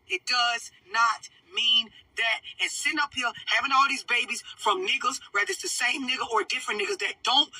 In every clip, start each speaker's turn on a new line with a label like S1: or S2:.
S1: It does not mean that. And sitting up here having all these babies from niggas, whether it's the same nigga or different niggas that don't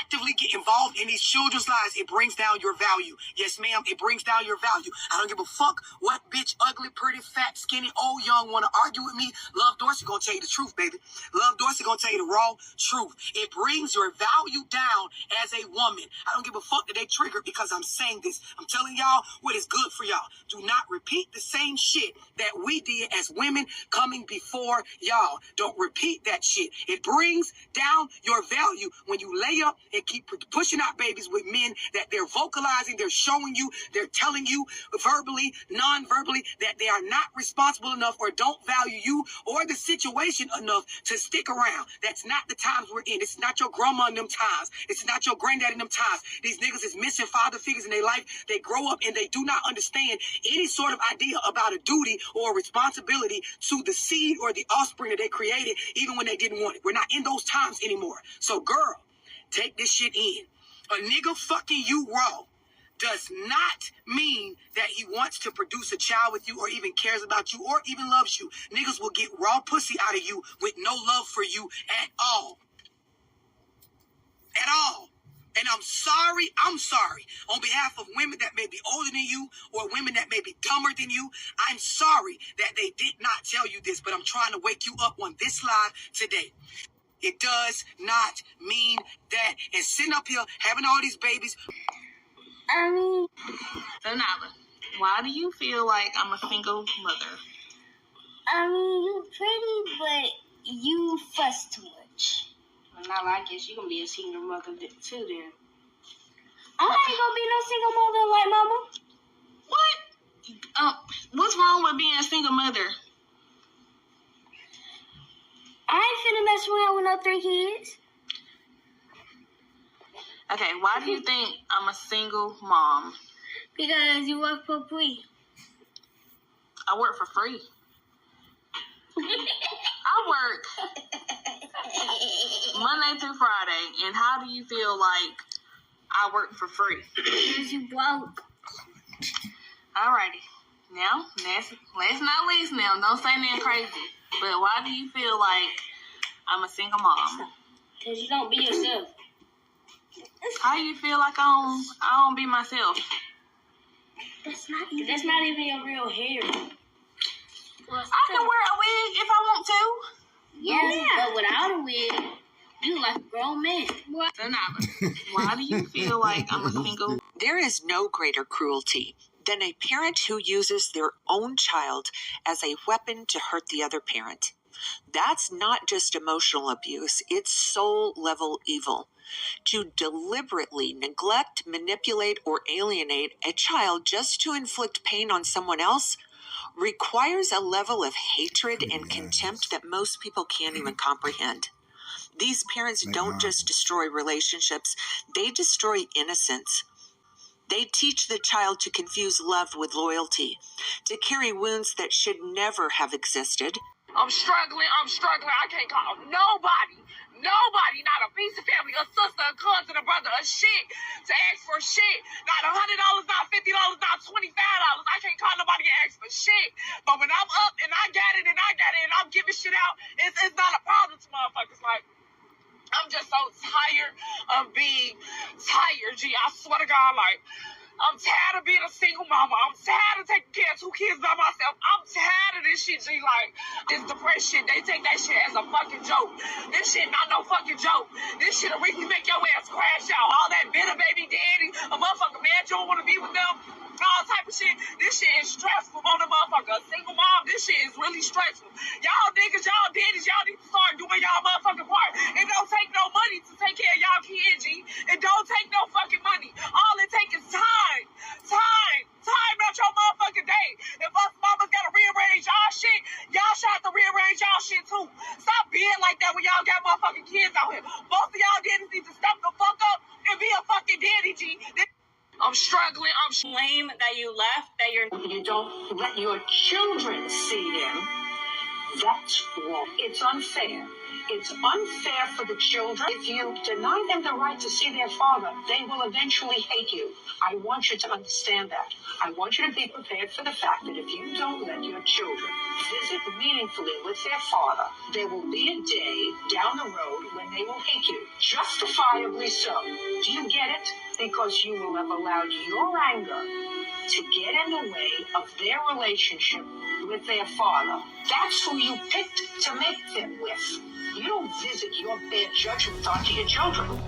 S1: actively get involved in these children's lives, it brings down your value. Yes, ma'am, it brings down your value. I don't give a fuck what bitch, ugly, pretty, fat, skinny, old, young, want to argue with me. Love Dorsey gonna tell you the truth, baby. Love Dorsey gonna tell you the raw truth. It brings your value down as a woman. I don't give a fuck that they trigger because I'm saying this. I'm telling y'all what is good for y'all. Do not repeat the same shit that we did as women coming before y'all. Don't repeat that shit. It brings down your value when you lay up and keep pushing out babies with men that they're vocalizing, they're showing you, they're telling you verbally, non-verbally that they are not responsible enough or don't value you or the situation enough to stick around. That's not the times we're in. It's not your grandma in them times. It's not your granddad in them times. These niggas is missing father figures in their life. They grow up and they do not understand any sort of idea about a duty or a responsibility to the seed or the offspring that they created, even when they didn't want it. We're not in those times anymore. So, girl, take this shit in. A nigga fucking you raw does not mean that he wants to produce a child with you or even cares about you or even loves you. Niggas will get raw pussy out of you with no love for you at all. At all. And I'm sorry on behalf of women that may be older than you or women that may be dumber than you. I'm sorry that they did not tell you this, but I'm trying to wake you up on this live today. It does not mean that. And sitting up here having all these babies.
S2: So Nala, why do you feel like I'm a single mother?
S3: You're pretty, but you fuss too much.
S4: Well, Nala, I guess you gonna be a single mother too then.
S3: I ain't gonna be no single mother like mama.
S2: What? What's wrong with being a single mother?
S3: I ain't finna mess around with no 3 kids.
S2: Okay, why do you think I'm a single mom?
S3: Because you work for free.
S2: I work for free. I work Monday through Friday, and how do you feel like I work for free?
S3: Because you broke.
S2: Alrighty. Now, last not least now, don't say nothing crazy. But why do you feel like I'm a single mom?
S3: Because you don't be yourself.
S2: How do you feel like I don't be myself?
S3: That's not even your real hair.
S2: I can wear a wig if I want to.
S3: Yeah, but without a wig, you like a grown man.
S2: So now, why do you feel like I'm a single?
S5: There is no greater cruelty than a parent who uses their own child as a weapon to hurt the other parent. That's not just emotional abuse, it's soul-level evil. To deliberately neglect, manipulate, or alienate a child just to inflict pain on someone else requires a level of hatred and contempt that most people can't even comprehend. These parents don't just destroy relationships, they destroy innocence. They teach the child to confuse love with loyalty, to carry wounds that should never have existed.
S6: I'm struggling. I can't call nobody, not a piece of family, a sister, a cousin, a brother, a shit, to ask for shit. Not $100, not $50, not $25. I can't call nobody and ask for shit. But when I'm up and I got it and I'm giving shit out, it's not a problem to motherfuckers. Like, I'm just so tired of being tired, G. I swear to God, like, I'm tired of being a single mama. I'm tired of taking care of 2 kids by myself. I'm tired of this shit, G. Like, this depression, they take that shit as a fucking joke. This shit not no fucking joke. This shit'll really make your ass crash out. All that bitter baby daddy, a motherfucker mad you don't want to be with them, all type of shit. This shit is stressful on the motherfucker. A single mom, this shit is really stressful. Y'all niggas, y'all daddies, y'all need to start doing y'all motherfucking part. It don't take no money to take care of y'all kids, G. It don't take no fucking money. All it takes is time out your motherfucking day. If us mamas gotta rearrange y'all shit, y'all should have to rearrange y'all shit too. Stop being like that when y'all got motherfucking kids out here. Both of y'all daddies need to step the fuck up and be a fucking daddy, G. I'm struggling.
S4: Lame that you left, that you don't let your children see them.
S1: That's wrong. It's unfair. It's unfair for the children. If you deny them the right to see their father, they will eventually hate you. I want you to understand that. I want you to be prepared for the fact that if you don't let your children visit meaningfully with their father, there will be a day down the road when they will hate you. Justifiably so. Do you get it? Because you will have allowed your anger to get in the way of their relationship with their father. That's who you picked to make them with. You don't visit your bad judgment onto your children.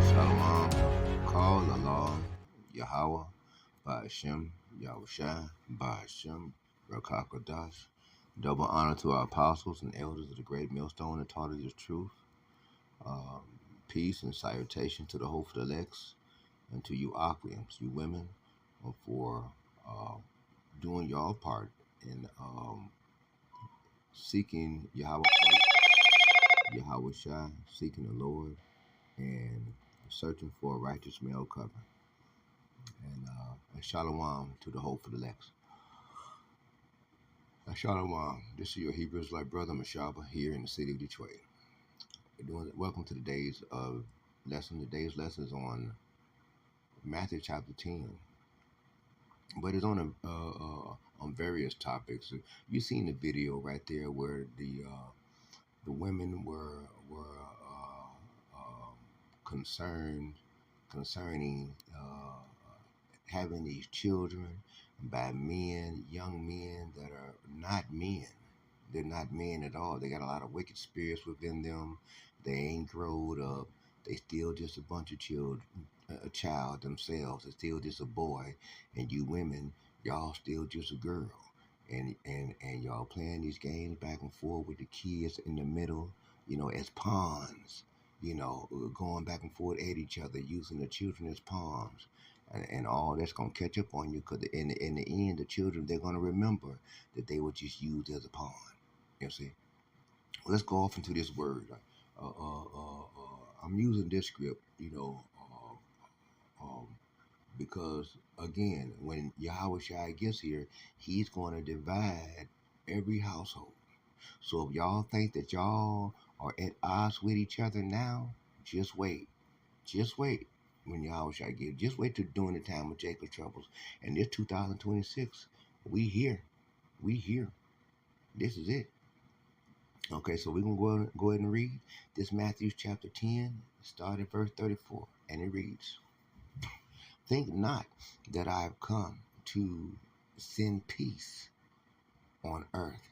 S7: Shalom, call Allah, Yahweh, Ba'ashem, Yahushua, Ba'ashem, Rakakodash. Double honor to our apostles and elders of the great millstone that taught us the truth. Peace and salutation to the hopeful elects and to you Aquians, you women, for doing your part in seeking Yahweh, Yahushua, seeking the Lord, and searching for a righteous male covering. And shalom to the hopeful elects. Shalom. This is your Hebrew Israelite brother Mashaba here in the city of Detroit. Welcome to today's lesson. Today's lesson is on Matthew chapter 10, but it's on various topics. You seen the video right there where the women were concerning having these children by men, young men that are not men. They're not men at all. They got a lot of wicked spirits within them. They ain't grown up. They still just a bunch of children, a child themselves. They're still just a boy. And you women, y'all still just a girl. And y'all playing these games back and forth with the kids in the middle, as pawns, going back and forth at each other, using the children as pawns. And all that's going to catch up on you, because in the end, the children, they're going to remember that they were just used as a pawn. You see? Let's go off into this word. I'm using this script, because, again, when Yahushua gets here, he's going to divide every household. So if y'all think that y'all are at odds with each other now, just wait. Just wait. When Yahushua get, just wait till during the time of Jacob's troubles. And this 2026, we here. This is it. Okay, so we're going to go ahead and read this Matthew chapter 10, starting verse 34. And it reads, "Think not that I have come to send peace on earth."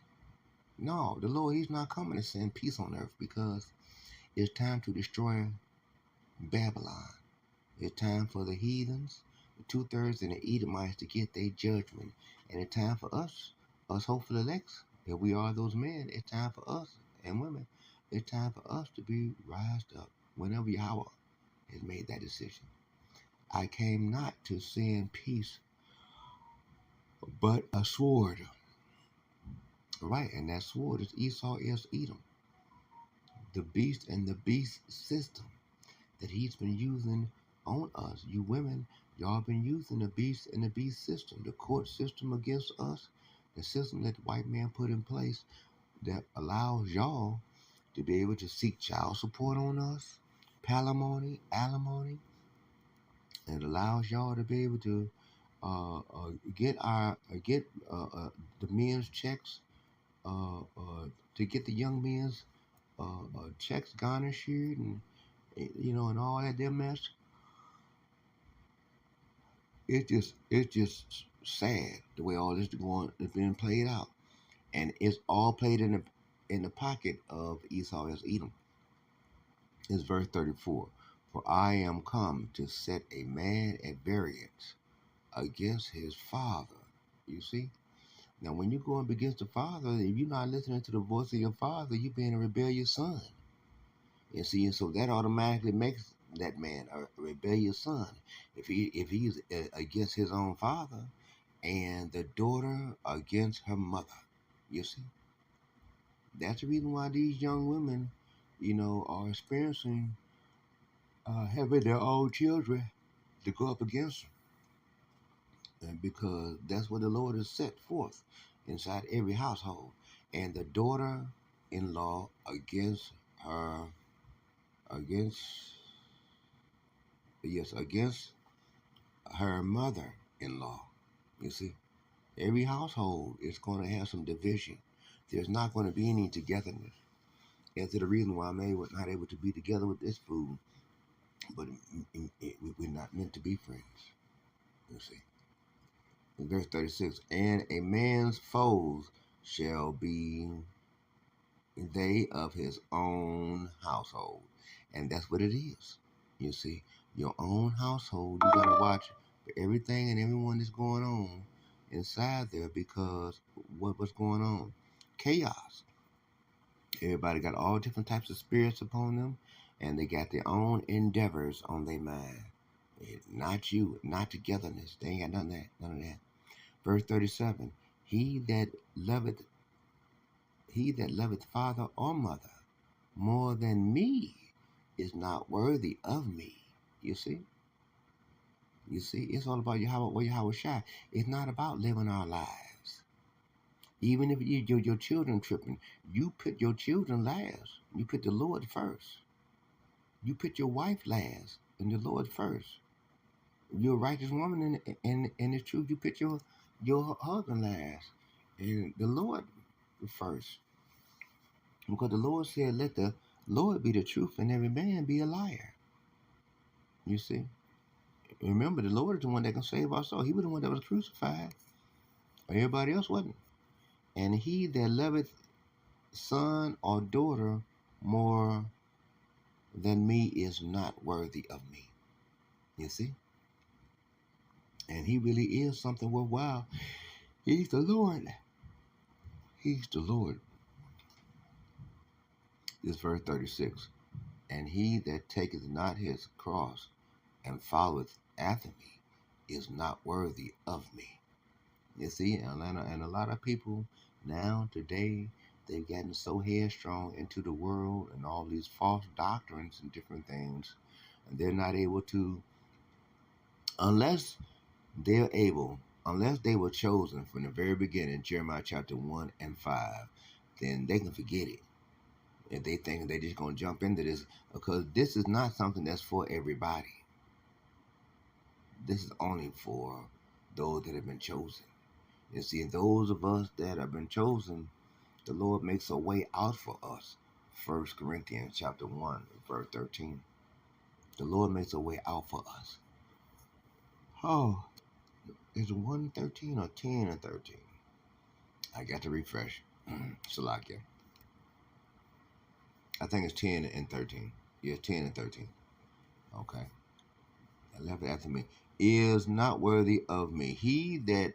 S7: No, the Lord, he's not coming to send peace on earth, because it's time to destroy Babylon. It's time for the heathens, the 2/3 and the Edomites to get their judgment. And it's time for us hopeful elects, if we are those men, it's time for us and women, it's time for us to be rised up whenever Yahweh has made that decision. I came not to send peace, but a sword. Right, and that sword is Esau is Edom. The beast and the beast system that he's been using on us. You women, y'all been using the beast and the beast system, the court system against us, the system that the white man put in place that allows y'all to be able to seek child support on us, alimony, and it allows y'all to be able to get the men's checks, to get the young men's checks garnished, and and all that their mess. It's just sad the way all this is being played out, and it's all played in the pocket of Esau as Edom. It's verse 34. "For I am come to set a man at variance against his father." You see? Now, when you're going against the father, if you're not listening to the voice of your father, you're being a rebellious son. You see, and so that automatically makes that man, a rebellious son, if he's against his own father, and the daughter against her mother. You see, that's the reason why these young women, are experiencing having their own children to go up against them, and because that's what the Lord has set forth inside every household, and the daughter-in-law her against against her mother-in-law. You see, every household is going to have some division. There's not going to be any togetherness. That's the reason why I'm not able to be together with this food. But we're not meant to be friends. You see. In verse 36, and a man's foes shall be they of his own household. And that's what it is. You see, your own household, you got to watch for everything and everyone that's going on inside there, because what's going on? Chaos. Everybody got all different types of spirits upon them, and they got their own endeavors on their mind. Not you, not togetherness. They ain't got none of that. Verse 37, he that loveth father or mother more than me is not worthy of me. You see? It's all about Yahweh Shai. It's not about living our lives. Even if your children tripping, you put your children last. You put the Lord first. You put your wife last and the Lord first. You're a righteous woman, and it's true. You put your husband last and the Lord first. Because the Lord said, let the Lord be the truth and every man be a liar. You see? Remember, the Lord is the one that can save our soul. He was the one that was crucified. Everybody else wasn't. And he that loveth son or daughter more than me is not worthy of me. You see? And he really is something worthwhile. He's the Lord. He's the Lord. This verse 36. And he that taketh not his cross and followeth after me is not worthy of me. You see, and a lot of people now, today, they've gotten so headstrong into the world and all these false doctrines and different things, and they're not able to, unless they were chosen from the very beginning, Jeremiah chapter 1 and 5, then they can forget it. If they think they're just going to jump into this, because this is not something that's for everybody. This is only for those that have been chosen. You see, those of us that have been chosen, the Lord makes a way out for us. 1 Corinthians chapter 1, verse 13. The Lord makes a way out for us. Oh, is it 1:13 or 10 and 13? I got to refresh. Salakia. I think it's 10 and 13. Yeah, 10 and 13. Okay. 11 after me. Is not worthy of me. He that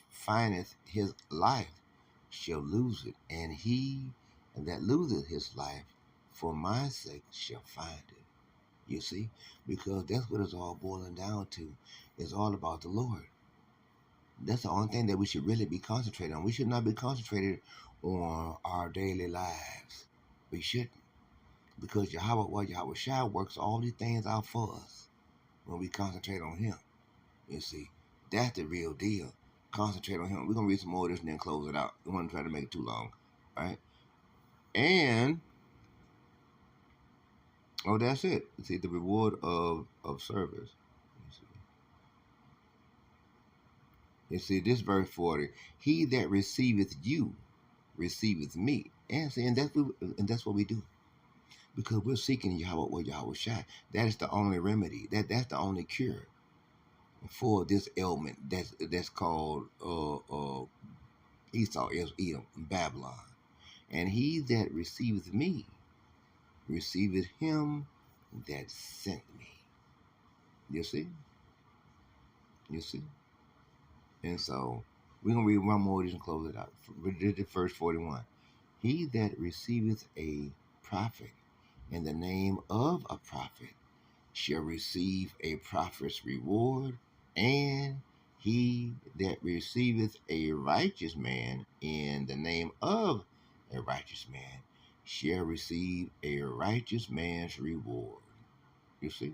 S7: findeth his life shall lose it, and he that loseth his life for my sake shall find it. You see? Because that's what it's all boiling down to. It's all about the Lord. That's the only thing that we should really be concentrated on. We should not be concentrated on our daily lives. We shouldn't. Because Yahweh Shai works all these things out for us when we concentrate on him. You see? That's the real deal. Concentrate on him. We're going to read some more of this and then close it out. We want to try to make it too long. Right? And, that's it. See, the reward of service. You see, this verse 40. He that receiveth you, receiveth me. And that's what we do. Because we're seeking Yahweh Shai. That is the only remedy. That's the only cure for this ailment that's called Esau, Edom, Babylon. And he that receiveth me, receiveth him that sent me. You see? And so, we're going to read one more of this and close it out. This is verse 41. He that receiveth a prophet in the name of a prophet shall receive a prophet's reward, and he that receiveth a righteous man in the name of a righteous man shall receive a righteous man's reward. You see?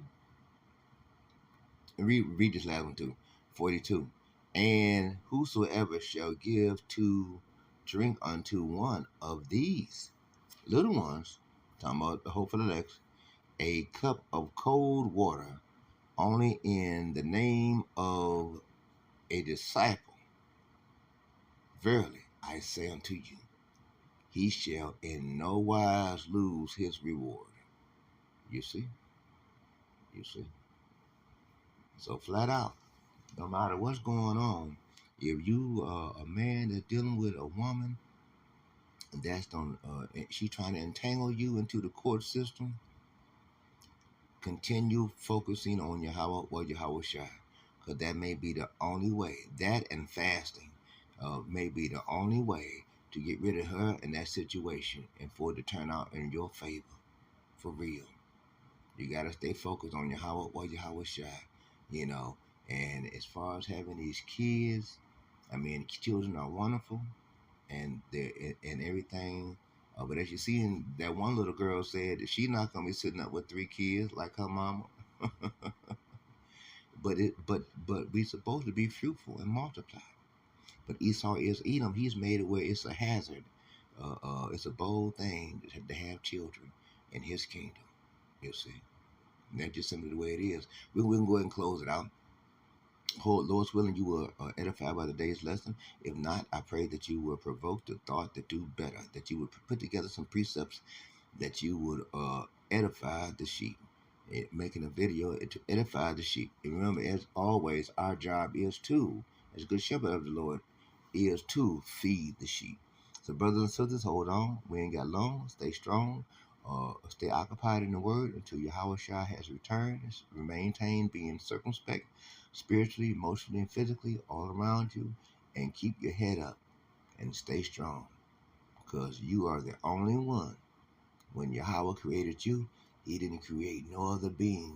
S7: Read this last one too. 42. And whosoever shall give to drink unto one of these little ones, talking about the hope for the next, a cup of cold water only in the name of a disciple, verily I say unto you, he shall in no wise lose his reward. You see? You see? So flat out, no matter what's going on, if you a man that's dealing with a woman that's she trying to entangle you into the court system, continue focusing on Yahweh Shai, because that may be the only way. That and fasting may be the only way to get rid of her in that situation and for it to turn out in your favor, for real. You gotta stay focused on Yahweh Shai, you know. And as far as having these kids, I mean, children are wonderful, and everything. But as you see, that one little girl said that she's not gonna be sitting up with 3 kids like her mama. but we supposed to be fruitful and multiply. But Esau is Edom. He's made it where it's a hazard. It's a bold thing to have children in his kingdom. You see, and that's just simply the way it is. We can go ahead and close it out. Lord's willing, you will edify by the day's lesson. If not, I pray that you will provoke the thought to do better, that you would put together some precepts, that you would edify the sheep. Making a video to edify the sheep. And remember, as always, our job is to, as good shepherd of the Lord, is to feed the sheep. So brothers and sisters, hold on. We ain't got long. Stay strong. Stay occupied in the word until Yahweh Shai has returned. Maintain being circumspect, spiritually, emotionally, and physically, all around you. And keep your head up and stay strong. Because you are the only one. When Yahweh created you, he didn't create no other being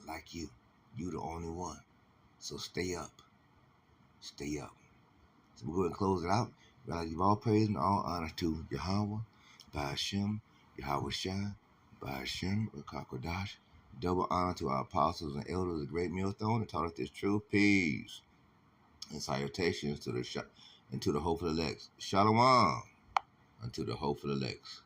S7: like you. You the only one. So stay up. Stay up. So we're going to close it out. But I give all praise and all honor to Yahweh, by Hashem, Yahweh Shai, by Hashem, Rakakodash. Double honor to our apostles and elders of the great millstone that taught us this true peace. And salutations to the hopeful elects. Shalom unto the hopeful elects.